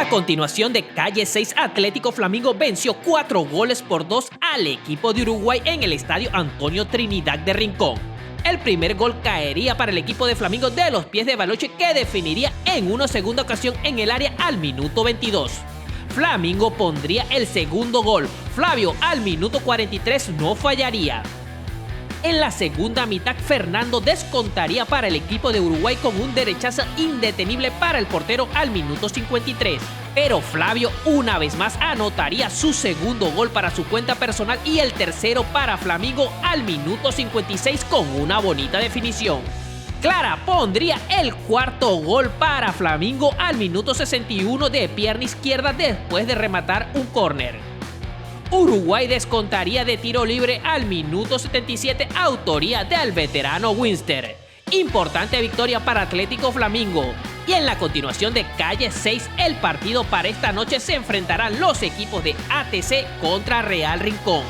continuación de Calle 6, Atlético Flamingo venció 4-2 al equipo de Uruguay en el estadio Antonio Trinidad de Rincón. El primer gol caería para el equipo de Flamingo de los pies de Baloche, que definiría en una segunda ocasión en el área al minuto 22. Flamingo pondría el segundo gol. Flavio al minuto 43 no fallaría. En la segunda mitad, Fernando descontaría para el equipo de Uruguay con un derechazo indetenible para el portero al minuto 53. Pero Flavio una vez más anotaría su segundo gol para su cuenta personal y el tercero para Flamingo al minuto 56 con una bonita definición. Clara pondría el cuarto gol para Flamingo al minuto 61 de pierna izquierda después de rematar un córner. Uruguay descontaría de tiro libre al minuto 77, autoría del veterano Winster. Importante victoria para Atlético Flamingo. Y en la continuación de Calle 6, el partido para esta noche se enfrentarán los equipos de ATC contra Real Rincón.